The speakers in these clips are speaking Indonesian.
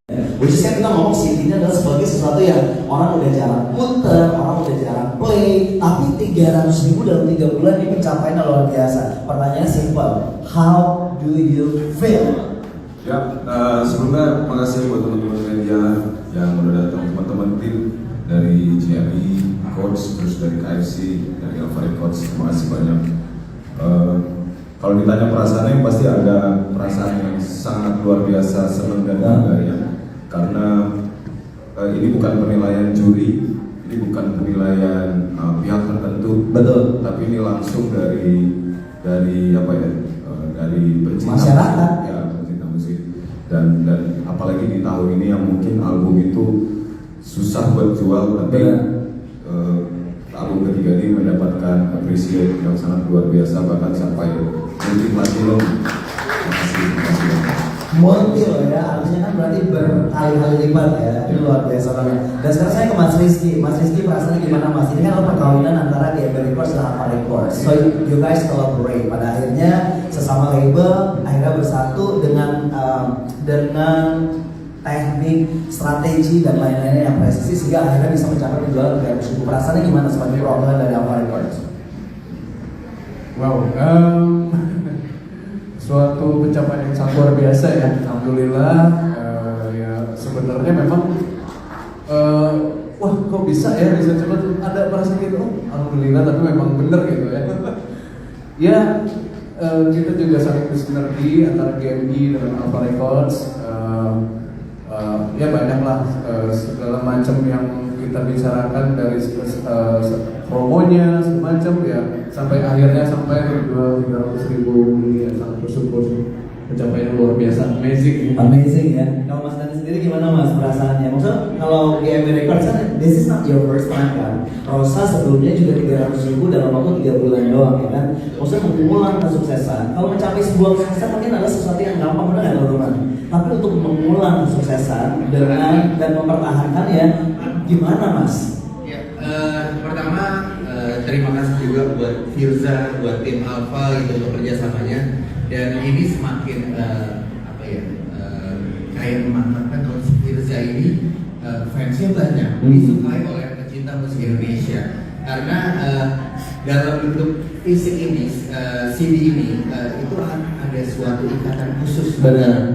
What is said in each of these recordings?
Which is kan kita ngomong CD ini adalah sebagai sesuatu yang orang udah jarang muter, orang udah jarang play, tapi 300.000 dalam 3 bulan ini pencapaiannya luar biasa. Pertanyaannya simple, how do you feel? Ya, sebelumnya makasih buat teman-teman media yang udah datang, teman-teman tim dari GMI, coach, terus dari KFC, dari Alpha Records, terima kasih banyak. Kalau ditanya perasaannya pasti ada perasaan yang sangat luar biasa, senang dan bangga ya. Karena ini bukan penilaian juri, ini bukan penilaian pihak tertentu, betul. Tapi ini langsung dari apa ya? Dari pencinta masyarakat, ya, pencinta musik. Dan apalagi di tahun ini yang mungkin album itu susah buat jual, tapi album ketiga ini mendapatkan appreciate yang sangat luar biasa, bahkan sampai multi platinum. Terima kasih. Multi loh ya, artinya kan berarti berkali-kali lipat ya. Ini luar biasa banget. Dan sekarang saya ke Mas Rizky. Mas Rizky perasaannya gimana Mas? Ini kan perkawinan antara GMI Records dan Alpha Records. So you guys collaborate. Pada akhirnya sesama label akhirnya bersatu dengan teknik, strategi dan lain-lainnya yang presisi sehingga akhirnya bisa mencapai penjualan 300.000. Perasaannya gimana sebagai perwakilan dari Alpha Records? Wow, suatu pencapaian yang sangat luar biasa ya. Alhamdulillah. Ya sebenarnya memang wah kok bisa ya, bisa coba ada perasaan gitu. Alhamdulillah, tapi memang bener gitu ya. Ya kita juga saling bersinergi antara GMI dengan Alpha Records. Ya banyaklah segala macam yang kita bicarakan dari promonya semacam ya, sampai akhirnya sampai 300.000 ini ya, sangat bersyukur. Pencapaian luar biasa, amazing ya. Kalau Mas Dani sendiri gimana Mas perasaannya? Maksudnya kalau GMI Records kan this is not your first time kan. Rosa sebelumnya juga 300.000 dalam waktu 3 bulan doang ya kan. Maksudnya mengulang kesuksesan. Kalau mencapai sebuah kesuksesan mungkin adalah sesuatu yang gampang, benar nggak teman-teman? Tapi untuk mengulang kesuksesan dengan dan mempertahankan ya, gimana Mas? Ya, pertama terima kasih juga buat Firza, buat tim Alpha gitu untuk kerjasamanya. Dan ini semakin kayak memantapkan kalau Firza ini fansnya banyak, disukai oleh pecinta musik Indonesia. Karena dalam bentuk fisik ini, CD ini itu ada suatu ikatan khusus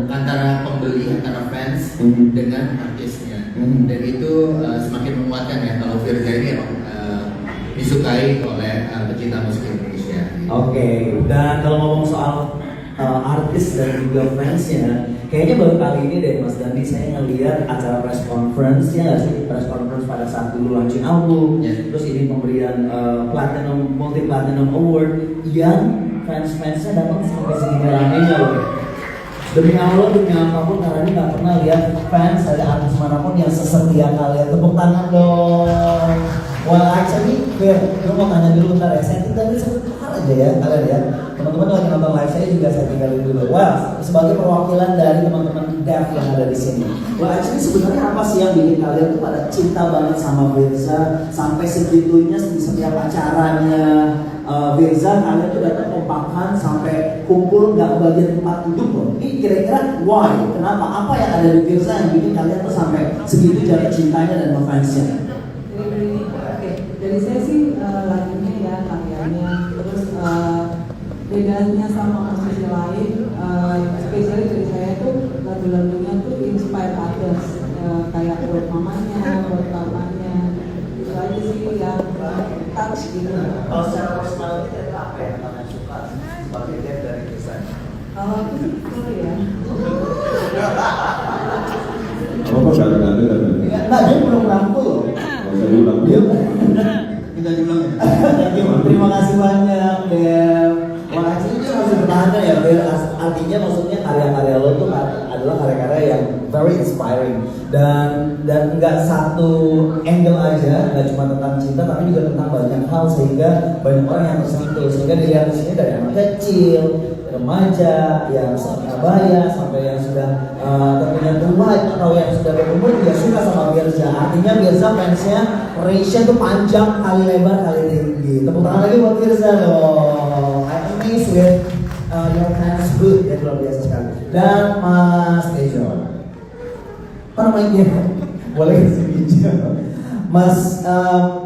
antara pembeli, antara fans dengan artisnya. Dan itu semakin menguatkan ya kalau Firza ini disukai oleh pecinta musik Indonesia. Oke, dan kalau ngomong soal artis dan juga fansnya, kayaknya baru kali ini deh Mas Dandi saya ngelihat acara press conference ya nggak sih, press conference pada saat dulu launching album, terus ini pemberian multi platinum award yang fans-fansnya datang sampai segini ramenya loh. Demi Allah, demi apapun, karena ini nggak pernah lihat fans dari artis manapun yang sesetia kalian. Tepuk tangan dong. Wah, actually, gue mau tanya dulu bentar ya. Saya tinggalin sebentar aja ya, kalian ya. Teman-teman lagi nonton live saya juga saya tinggalin dulu. Wah, sebagai perwakilan dari teman-teman Dev yang ada di sini. Wah, actually sebenarnya apa sih yang bikin kalian tuh pada cinta banget sama Firza sampai segitunya di setiap acaranya Firza kalian tuh datang kompakan sampai kumpul nggak kebagian tempat duduk loh. Ini kira-kira why? Kenapa? Apa yang ada di Firza yang bikin kalian tuh sampai segitu jatuh cintanya dan ngefansnya? Dari saya sih lagunya ya, karyanya, terus bedanya sama musisi lain, spesialnya dari saya tuh lagu-lagunya tuh inspire others, kayak buat mamanya, buat bapaknya, itu aja sih yang touch gitu. Kalau secara personal itu apa yang kalian suka sebagai Dev dari Firza? Kalau aku sih betul ya. Apa kadang-kadang Enggak, dia belum rangkul loh. Dia kita diulang ya. Terima kasih banyak Dev. Wah, actually dia masih bertahan ya Dev. Artinya maksudnya karya-karya lo tuh adalah karya-karya yang very inspiring dan nggak satu angle aja, nggak cuma tentang cinta tapi juga tentang banyak hal sehingga banyak orang yang tersentuh, sehingga dilihat di sini dari anak kecil, remaja, yang Surabaya sampai yang sudah terpunya rumah atau yang sudah berumur juga suka sama Firza. Artinya Firza fansnya range-nya tuh panjang kali lebar kali tinggi. Tepuk tangan lagi buat Firza dong. I'm amazed with your fans good ya, luar biasa sekali. Dan Mas Tejo. Mana mic-nya? Boleh kasih pinjam. Mas,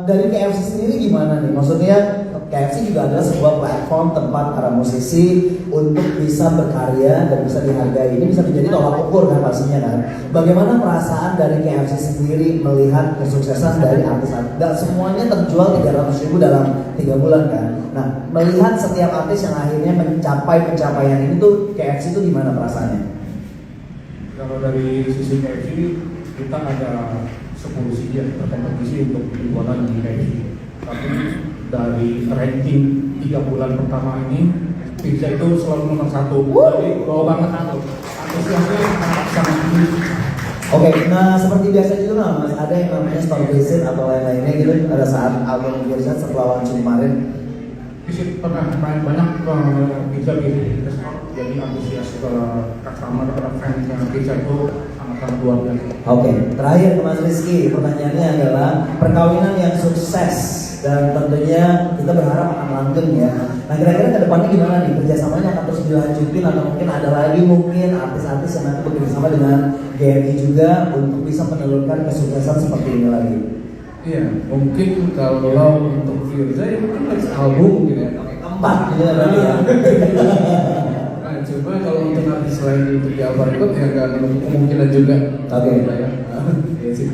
dari KFC sendiri gimana nih? Maksudnya KFC juga adalah sebuah platform tempat para musisi untuk bisa berkarya dan bisa dihargai. Ini bisa menjadi tolak ukur kan pastinya kan. Bagaimana perasaan dari KFC sendiri melihat kesuksesan dari artis-artis? Dan semuanya terjual 300.000 dalam 3 bulan kan. Nah, melihat setiap artis yang akhirnya mencapai pencapaian ini tuh KFC itu gimana perasaannya? Kalau dari sisi KFC kita ada 10 sih berkompetisi untuk jualan di KFC. Tapi dari ranking 3 bulan pertama ini pizza itu selalu nomor 1. Jadi bawa banget antusiasnya sangat tinggi. Oke, nah seperti biasa juga lah Mas, ada yang namanya store visit atau lain-lainnya gitu pada saat album Firza setelah launching kemarin. Visit pernah banyak pizza di restoran, jadi antusias ke customer atau fans pizza itu sangat luar biasa. Oke, terakhir ke Mas Rizky, pertanyaannya adalah perkawinan yang sukses dan tentunya kita berharap akan langgeng ya. Nah kira-kira ke depannya gimana nih, kerjasamanya akan terus dilanjutin atau mungkin ada lagi mungkin artis-artis yang nanti bekerjasama dengan GMI juga untuk bisa menelurkan kesuksesan seperti ini lagi? Iya, mungkin kalau untuk Firza ya mungkin next album mungkin ya. Keempat gitu berarti ya. Nah, cuma kalau untuk artis lain untuk di Alpha Record ya nggak menutup kemungkinan juga. Oke. Ya. Ya sih.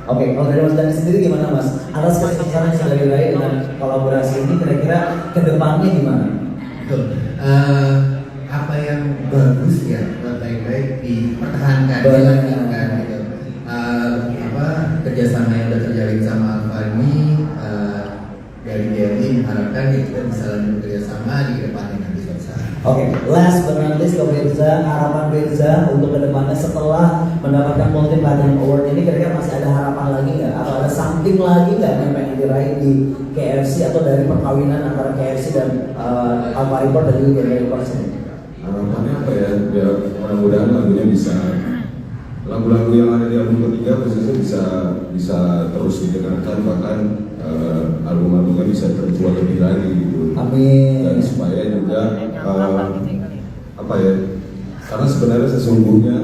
Oke, kalau dari Mas Dani sendiri gimana Mas? Atas kesuksesan yang sudah diraih dengan kolaborasi ini kira-kira ke depannya gimana? Betul. Apa yang bagus ya, baik-baik dipertahankan, dilanjutkan gitu. Kerjasama yang udah terjalin sama Alpha ini dari DLI mengharapkan ya kita bisa lanjut kerjasama di depannya nanti suatu saat. Oke, last but not least ke Firza, harapan Firza untuk kedepannya setelah mendapatkan Multi Platinum Award ini kira-kira masih ada harapan lagi nggak? Atau ada something lagi nggak yang pengen diraih di KFC atau dari perkawinan antara KFC dan Alpha Record dan juga GMI Records ini? Harapannya apa ya, biar mudah-mudahan lagunya bisa, lagu-lagu yang ada di album ketiga khususnya bisa terus didengarkan, bahkan album-albumnya bisa terjual lebih lagi gitu. Amin. Dan supaya juga apa ya, karena sebenarnya sesungguhnya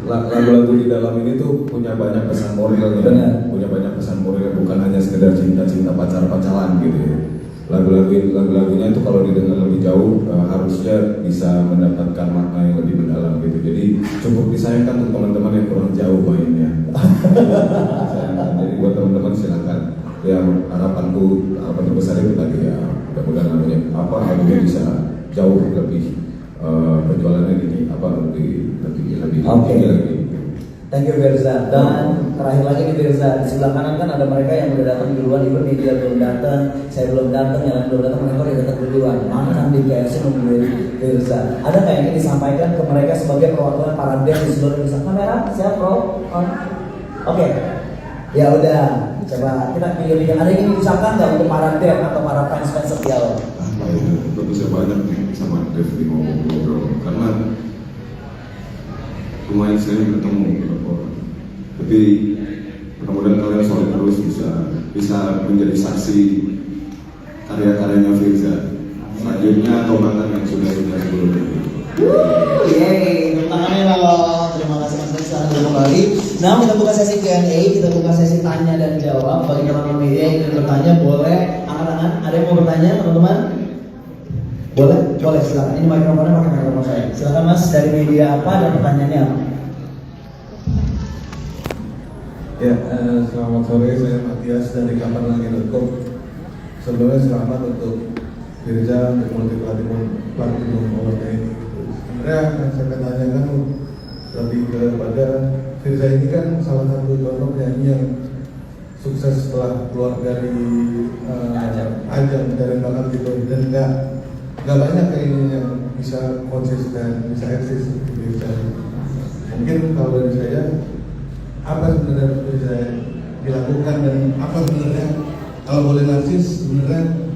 lagu-lagu di dalam ini tuh punya banyak pesan moral ya. Benar. Punya banyak pesan moral, bukan hanya sekedar cinta-cinta pacar-pacaran gitu ya. Lagu-lagunya itu kalau didengar lebih jauh harusnya bisa mendapatkan makna yang lebih mendalam gitu. Jadi cukup disayangkan untuk teman-teman yang kurang jauh mainnya. Sayangkan. Jadi buat teman-teman silakan. Yang harapan terbesar itu tadi ya, mudah-mudahan lagunya bisa jauh lebih penjualannya lebih Oke. lagi. Thank you Firza. Dan terakhir lagi nih Firza, di sebelah kanan kan ada mereka yang udah datang duluan, even media belum datang, saya belum datang, yang lain belum datang, mereka udah datang duluan. Makan di KFC nungguin Firza. Ada nggak yang ingin disampaikan ke mereka sebagai perwakilan para band di seluruh Indonesia? Kamera, siap bro? Oke. Ya udah, coba kita pilih-pilih. Ada yang ingin diucapkan nggak untuk para band atau para fans setia lo? Tentu saya banyak nih sama Dev di ngobrol karena lumayan sering ketemu beberapa orang. Tapi mudah-mudahan kalian solid terus bisa menjadi saksi karya-karyanya Firza selanjutnya atau bahkan yang sudah sebelumnya. Yeay, tepuk tangannya dong. Terima kasih Mas Dev, selamat kembali. Nah, kita buka sesi Q&A, kita buka sesi tanya dan jawab. Bagi teman-teman media yang ingin bertanya, boleh angkat tangan. Ada yang mau bertanya, teman-teman? Boleh, silakan. Ini mikrofonnya pakai mikrofon saya. Silakan Mas, dari media apa dan pertanyaannya apa? Ya, selamat sore, saya Matias dari kapanlagi.com. Sebelumnya selamat untuk Firza untuk Multi Platinum Award ini. Sebenarnya yang saya tanyakan lebih kepada Firza ini kan salah satu contoh penyanyi yang sukses setelah keluar dari ajang pencarian bakat gitu, dan nggak banyak kayaknya yang bisa konsisten, bisa eksis bisa. Mungkin kalau dari saya, apa sebenarnya yang bisa dilakukan dan apa sebenarnya kalau boleh narsis, sebenarnya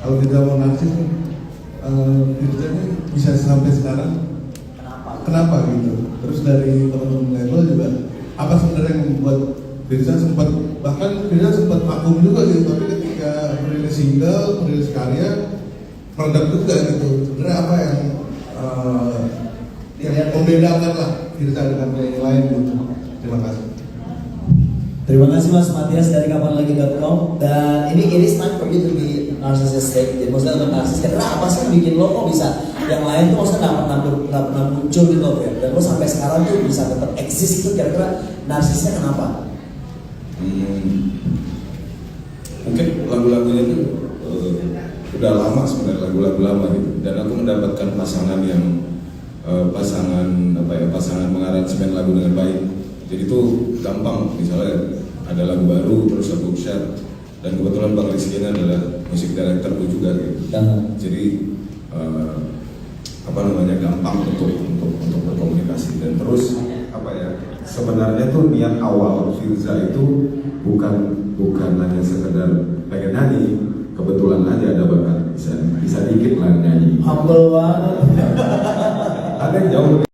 kalau kita mau narsis bisa sampai sekarang kenapa gitu. Terus dari teman-teman label juga apa sebenarnya yang membuat Firza sempat vakum juga gitu, tapi ketika merilis single, merilis karya produk juga gitu. Sebenarnya apa yang membedakan lah Firza dengan penyanyi lain gitu. Terima kasih. Terima kasih Mas Matias dari kapanlagi.com. Dan ini time for you to be narcissistic. Jadi maksudnya untuk narsis. Karena apa sih yang bikin lo kok bisa yang lain tuh maksudnya nggak pernah muncul gitu loh ya. Dan lo sampai sekarang tuh bisa tetap eksis itu kira-kira narsisnya kenapa? Mungkin lagu-lagunya itu udah lama sebenarnya, lagu-lagu lama gitu. Dan aku mendapatkan pasangan yang pasangan mengaransemen lagu dengan baik. Jadi itu gampang, misalnya ada lagu baru terus aku share, dan kebetulan Bang Rizky ini adalah musik directorku juga gitu. Jadi gampang untuk berkomunikasi. Dan terus sebenarnya tuh niat awal Firza itu bukan hanya sekedar pengen nyanyi, kebetulan aja ada bakat bisa dikit lah nyanyi. Humble banget. Ada yang jauh